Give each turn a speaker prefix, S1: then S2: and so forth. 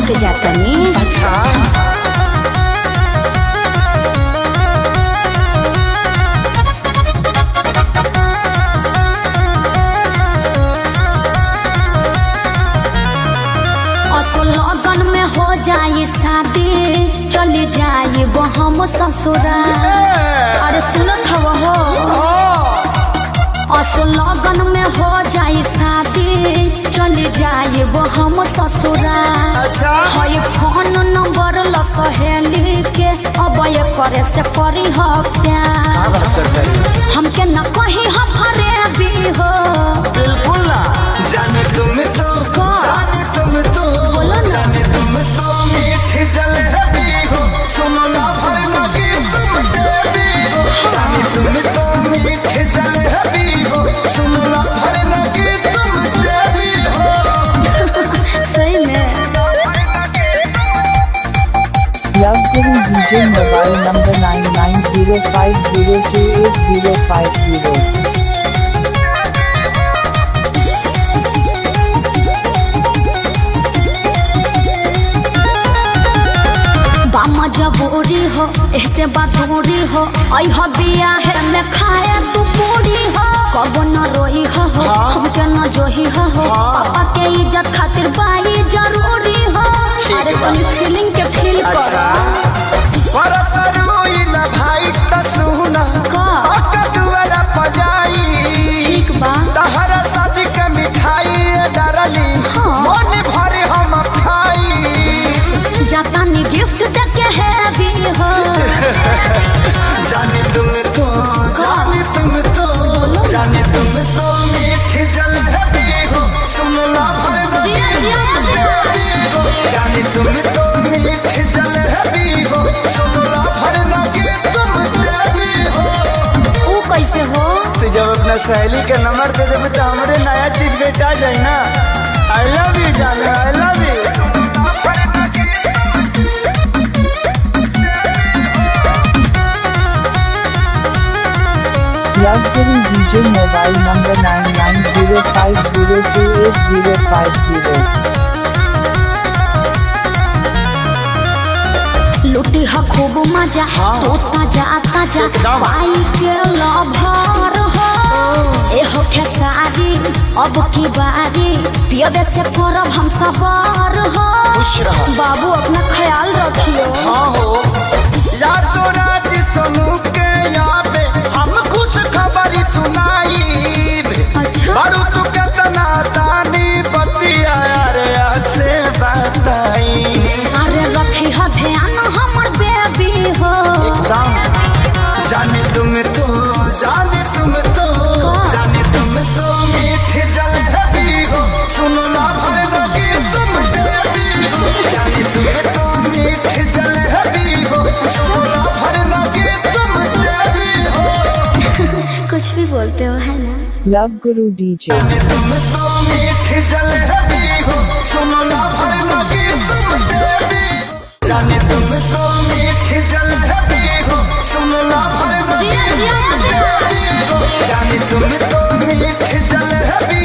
S1: के जातनी।
S2: अच्छा
S1: लगन में हो जाए शादी चली जाए वो हम ससुरा। अरे सुनत हो लगन में हो जाए शादी चली जाए वो हम ससुरा।
S2: अच्छा
S1: है फोन नंबर ल सहेली के अब ये करे से करी हो प्यार। हमके न कही हम हरे भी हो
S2: बिल्कुल ना जाने तुम तो जाने तुम तो
S1: बोलो ना
S2: जाने तुम तो मीठी जलेबी हो सुनो ना भर लगी तुम देवी हो। जाने तुम तो मीठी जलेबी हो सुनो ना भर लगी तुम देवी हो।
S1: सही में।
S3: Love Guru DJ mobile number 9905028050.
S1: मजबूरी हो ऐसे बदूरी हो अह बिया है में खाए तू पूरी हो कबो न रोई हो हमके न जोही हो पापा के इज्जत खातिर बाई जरूरी हो। अरे तनी फीलिंग के फील
S2: अच्छा पर करूई ना भाई त सुना
S1: का
S2: दुआरा पजाई
S1: ठीक बा
S2: तहरा शादी के मिठाई डरली मन भरे हम खाई
S1: जाता नी गिफ्ट दे के है भी हो।
S2: जाने तुम तो जाने तुम तो जाने तुम तो मीठी जलेबी हो सुनो ना भर
S1: जिया जिया
S2: जाने तुम तो मीठी जलेबी हो सुनो ना भर लगी तुम देवी हो।
S1: वो कैसे हो
S2: तो जब अपना सहेली के नंबर दे देवे तो हमरे नया चीज बेटा जाए ना। आई लव यू जाने I love you.
S3: Love Guru DJ mobile number 9905028050.
S1: लुटी ह खूब मजा तो ताजा ताजा पाई के लभर हो ए हो खेसारी अब की बारी पियबे से करब हम सबर हो। बाबू अपना ख्याल रखियो।
S2: हाँ हो रातों रात समूह के याबे हम खुश खबरी सुनाई।
S1: अच्छा
S2: बारू तू कितना दानी बतिया रे से बताई।
S1: अरे रखी ह ध्यान हमर बेबी हो
S2: एकदम जाने तुम तो जाने तुम तो जाने तुम तो मीठी जलेबी हो सुनो ना भर लगी तुम देवी हो। जाने तुम तो मीठी जलेबी हो सुनो ना भर लगी तुम देवी हो।
S1: कुछ भी बोलते हो है ना।
S3: Love Guru DJ.
S2: जाने तुम तो मीठी जलेबी हो सुनो ना भर लगी तुम देवी हो। जाने तुम तो मीठी जलेबी हो सुनो ना भर लगी
S1: जिया जिया
S2: जाने तुम तो मीठी जलेबी